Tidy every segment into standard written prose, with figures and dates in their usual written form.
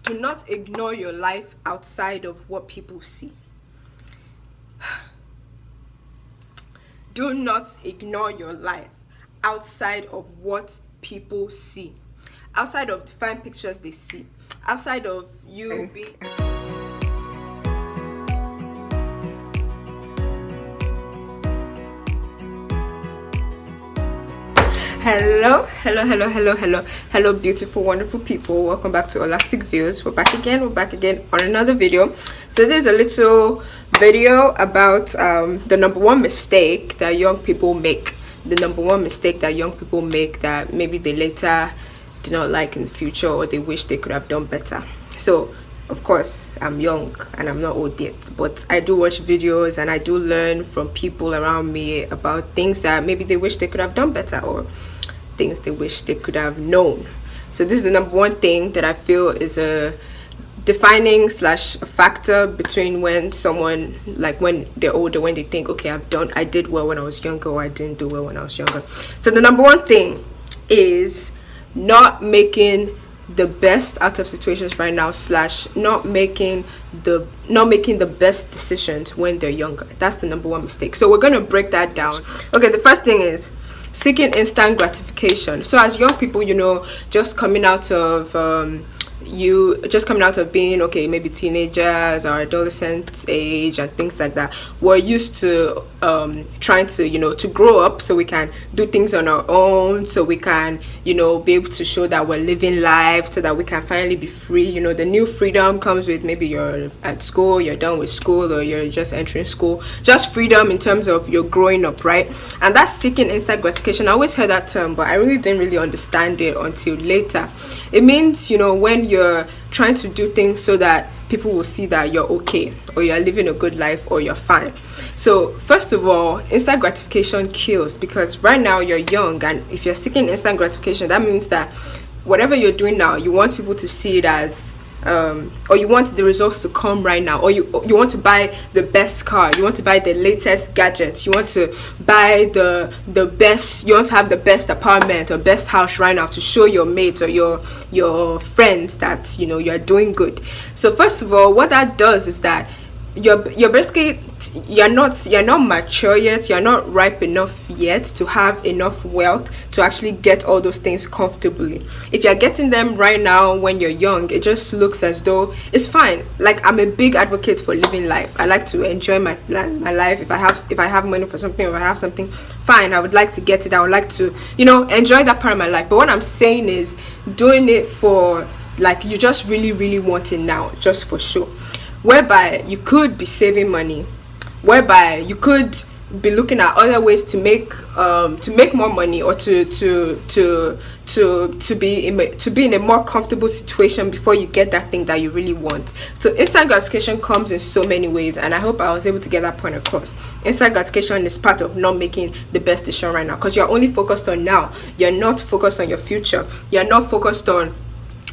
Do not ignore your life outside of what people see. Do not ignore your life outside of what people see. Outside of the fine pictures they see. Outside of you being... Hello, beautiful, wonderful people. Welcome back to Elastic Views. We're back again on another video. So this is a little video about the number one mistake that young people make. The number one mistake that young people make that maybe they later do not like in the future, or they wish they could have done better. So of course, I'm young and I'm not old yet, but I do watch videos and I do learn from people around me about things that maybe they wish they could have done better, or things they wish they could have known. So this is the number one thing that I feel is a defining / a factor between when someone, like when they're older, when they think, okay, I did well when I was younger, or I didn't do well when I was younger. So the number one thing is not making the best out of situations right now / not making the best decisions when they're younger. That's the number one mistake. So we're going to break that down. Okay, the first thing is seeking instant gratification. So as young people, just coming out of being, okay, maybe teenagers or adolescent age and things like that, we're used to trying to to grow up so we can do things on our own, so we can be able to show that we're living life, so that we can finally be free. The new freedom comes with, maybe you're at school, you're done with school, or you're just entering school. Just freedom in terms of you're growing up, right? And that's seeking instant gratification. I always heard that term, but I really didn't really understand it until later. It means when you're trying to do things so that people will see that you're okay, or you're living a good life, or you're fine. So first of all, instant gratification kills, because right now you're young, and if you're seeking instant gratification, that means that whatever you're doing now, you want people to see it as or you want the results to come right now, or you want to buy the best car, you want to buy the latest gadgets, you want to buy the best, you want to have the best apartment or best house right now to show your mates or your friends that you're doing good. So first of all, what that does is that you're basically you're not mature yet, you're not ripe enough yet to have enough wealth to actually get all those things comfortably. If you're getting them right now when you're young, it just looks as though it's fine. Like, I'm a big advocate for living life. I like to enjoy my life. If I have money for something, or if I have something, fine, I would like to get it. I would like to enjoy that part of my life. But what I'm saying is doing it for, like, you just really, really want it now, just for sure, whereby you could be saving money, whereby you could be looking at other ways to make more money, or to be in a more comfortable situation before you get that thing that you really want. So instant gratification comes in so many ways, and I hope I was able to get that point across. Instant gratification is part of not making the best decision right now, because you're only focused on now. You're not focused on your future. You're not focused on,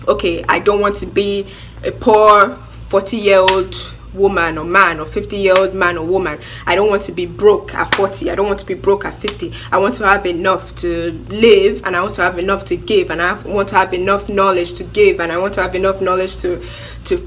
okay, I don't want to be a poor 40-year-old woman or man, or 50-year-old man or woman. I don't want to be broke at 40. I don't want to be broke at 50. I want to have enough to live, and I want to have enough to give, and I want to have enough knowledge to give, and I want to have enough knowledge to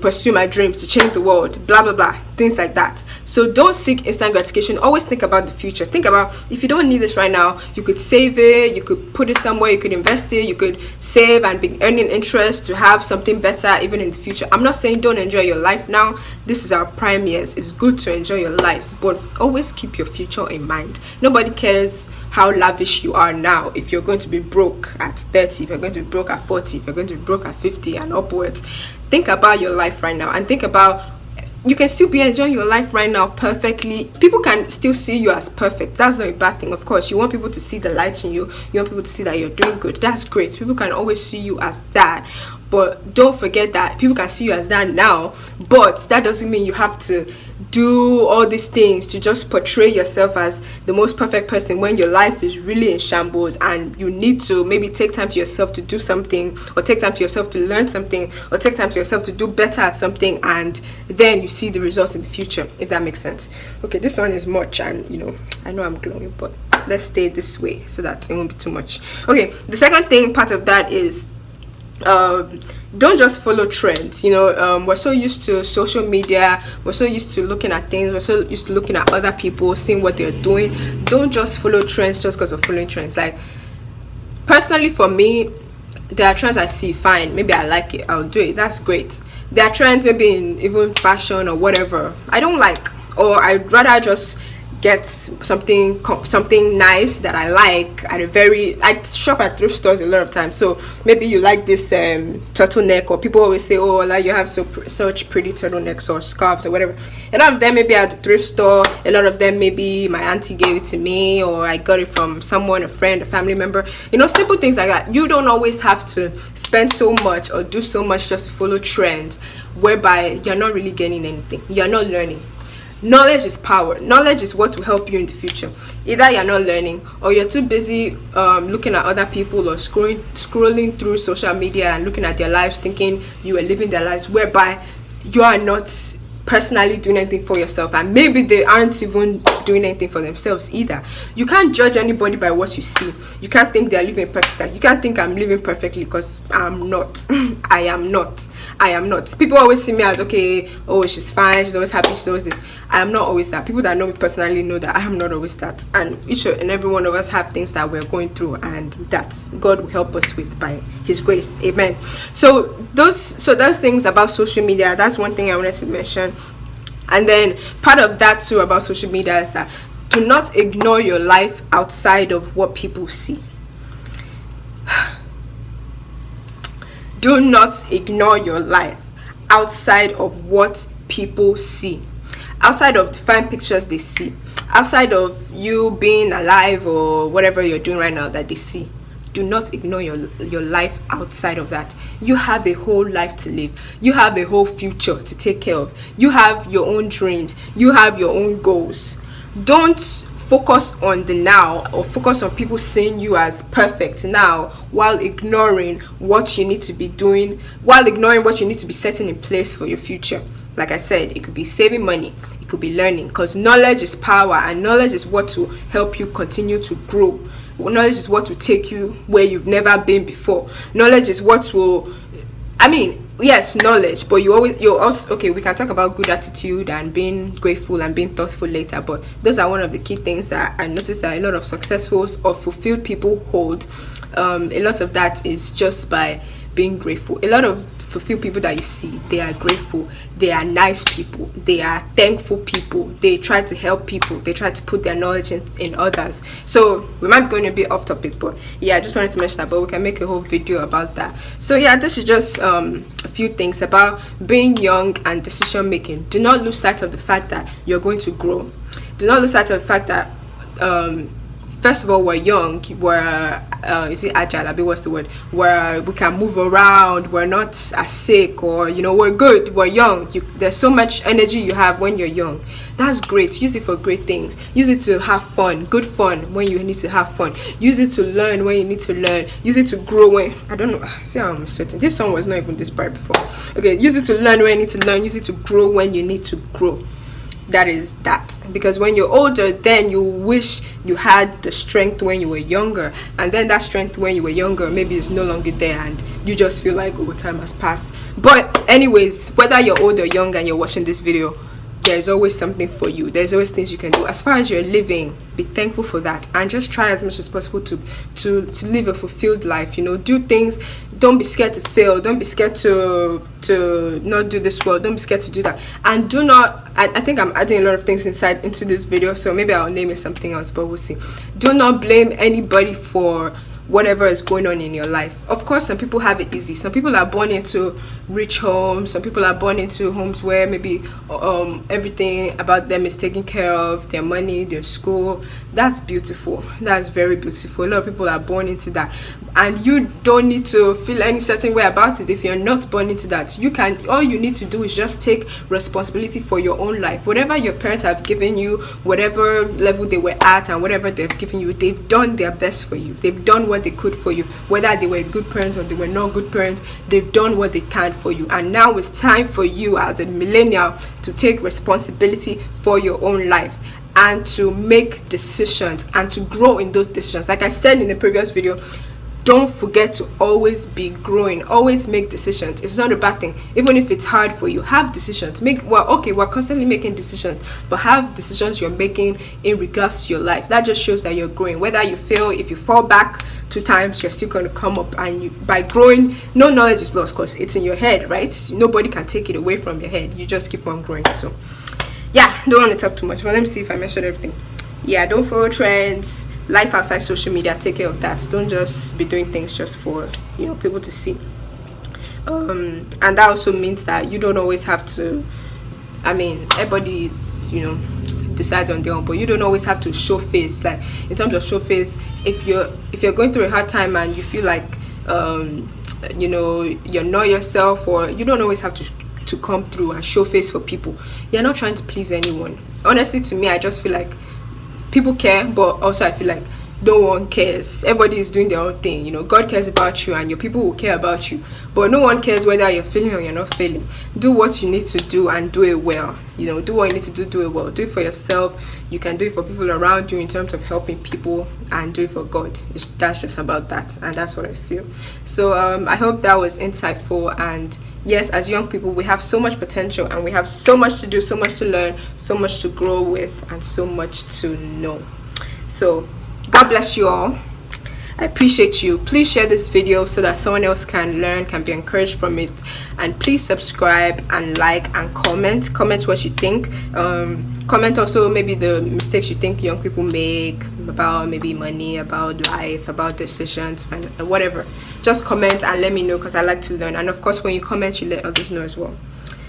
pursue my dreams, to change the world, blah blah blah, things like that. So don't seek instant gratification. Always think about the future. Think about, if you don't need this right now, you could save it, you could put it somewhere, you could invest it, you could save and be earning interest to have something better even in the future. I'm not saying don't enjoy your life now. This is our prime years. It's good to enjoy your life, but always keep your future in mind. Nobody cares how lavish you are now if you're going to be broke at 30, if you're going to be broke at 40, if you're going to be broke at 50 and upwards. Think about your life right now, and think about, you can still be enjoying your life right now perfectly. People can still see you as perfect. That's not a bad thing. Of course, you want people to see the light in you. You want people to see that you're doing good. That's great. People can always see you as that. But don't forget that people can see you as that now, but that doesn't mean you have to do all these things to just portray yourself as the most perfect person when your life is really in shambles, and you need to maybe take time to yourself to do something, or take time to yourself to learn something, or take time to yourself to do better at something, and then you see the results in the future, if that makes sense. Okay, this one is much, and I know I'm glowing, but let's stay this way so that it won't be too much. Okay, the second thing, part of that is Don't just follow trends. We're so used to social media, we're so used to looking at things, we're so used to looking at other people, seeing what they're doing. Don't just follow trends just because of following trends. Like, personally, for me, there are trends I see, fine, maybe I like it, I'll do it, that's great. There are trends maybe in even fashion or whatever I don't like, or I'd rather just get something nice that I like at I shop at thrift stores a lot of times. So maybe you like this turtleneck, or people always say, oh, like, you have such pretty turtlenecks or scarves or whatever. A lot of them maybe at the thrift store, a lot of them maybe my auntie gave it to me, or I got it from someone, a friend, a family member, simple things like that. You don't always have to spend so much or do so much just to follow trends whereby you're not really gaining anything, you're not learning. Knowledge is power. Knowledge is what will help you in the future. Either you're not learning, or you're too busy looking at other people, or scrolling through social media and looking at their lives, thinking you are living their lives, whereby you are not personally doing anything for yourself, and maybe they aren't even doing anything for themselves either. You can't judge anybody by what you see. You can't think they're living perfect. You can't think I'm living perfectly, because I'm not. I am not. People always see me as, okay, oh, she's fine, she's always happy, she's always this. I am not always that. People that know me personally know that I am not always that, and each and every one of us have things that we're going through, and that God will help us with by His grace. Amen. So those things about social media, that's one thing I wanted to mention. And then part of that too about social media is that do not ignore your life outside of what people see. Do not ignore your life outside of what people see, outside of the fine pictures they see, outside of you being alive or whatever you're doing right now that they see. Do not ignore your life outside of that. You have a whole life to live. You have a whole future to take care of. You have your own dreams. You have your own goals. Don't focus on the now, or focus on people seeing you as perfect now, while ignoring what you need to be doing, while ignoring what you need to be setting in place for your future. Like I said, it could be saving money, it could be learning, because knowledge is power, and knowledge is what will help you continue to grow. Knowledge is what will take you where you've never been before. Knowledge is what will, yes, knowledge, but you're also, okay, we can talk about good attitude and being grateful and being thoughtful later, but those are one of the key things that I noticed that a lot of successful or fulfilled people hold. A lot of that is just by being grateful. A lot of fulfilled people that you see, they are grateful, they are nice people, they are thankful people, they try to help people, they try to put their knowledge in others. So we might be going a bit off topic, but yeah, I just wanted to mention that, but we can make a whole video about that. So yeah, this is just a few things about being young and decision making. Do not lose sight of the fact that you're going to grow. Do not lose sight of the fact that first of all, we're young, we're is it agile? What's the word? Where we can move around, we're not as sick, or we're good, we're young. There's so much energy you have when you're young. That's great. Use it for great things. Use it to have fun, good fun when you need to have fun. Use it to learn when you need to learn. Use it to grow when, I don't know, see how I'm sweating. This song was not even this bright before. Okay, use it to learn when you need to learn. Use it to grow when you need to grow. That is that, because when you're older, then you wish you had the strength when you were younger, and then that strength when you were younger maybe is no longer there, and you just feel like, oh, time has passed. But anyways, whether you're old or young and you're watching this video, there's always something for you. There's always things you can do. As far as you're living, be thankful for that, and just try as much as possible to live a fulfilled life. Do things. Don't be scared to fail. Don't be scared to not do this well. Don't be scared to do that. And do not, I think I'm adding a lot of things into this video, so maybe I'll name it something else, but we'll see. Do not blame anybody for whatever is going on in your life. Of course, some people have it easy. Some people are born into rich homes. Some people are born into homes where maybe everything about them is taken care of, their money, their school. That's beautiful. That's very beautiful. A lot of people are born into that, and you don't need to feel any certain way about it if you're not born into that. All you need to do is just take responsibility for your own life. Whatever your parents have given you, whatever level they were at, and whatever they've given you, they've done their best for you. They've done what they could for you. Whether they were good parents or they were not good parents, they've done what they can for you. And now it's time for you as a millennial to take responsibility for your own life, and to make decisions and to grow in those decisions. Like I said in the previous video, don't forget to always be growing, always make decisions. It's not a bad thing. Even if it's hard for you, have decisions. We're constantly making decisions, but have decisions you're making in regards to your life. That just shows that you're growing. Whether you fail, if you fall back 2 times, you're still going to come up. And by growing, no knowledge is lost, because it's in your head, right? Nobody can take it away from your head. You just keep on growing. So yeah, don't want to talk too much, but let me see if I mentioned everything. Yeah, don't follow trends. Life outside social media, take care of that. Don't just be doing things just for, people to see. And that also means that you don't always have to, everybody is, decides on their own, but you don't always have to show face. Like, in terms of show face, if you're going through a hard time and you feel like you're not yourself, or you don't always have to come through and show face for people. You're not trying to please anyone. Honestly, to me, I just feel like people care, but also I feel like no one cares. Everybody is doing their own thing. God cares about you, and your people will care about you, but no one cares whether you're feeling or you're not feeling. Do what you need to do and do it well. Do what you need to do it well. Do it for yourself. You can do it for people around you in terms of helping people, and do it for God. That's just about that, and that's what I feel. So I hope that was insightful. And yes, as young people, we have so much potential, and we have so much to do, so much to learn, so much to grow with, and so much to know. So God bless you all. I appreciate you. Please share this video so that someone else can learn, can be encouraged from it. And please subscribe and like and comment what you think. Comment also maybe the mistakes you think young people make about maybe money, about life, about decisions, and whatever. Just comment and let me know, because I like to learn. And of course, when you comment, you let others know as well.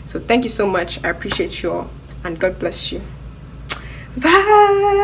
So thank you so much. I appreciate you all, and God bless you. Bye.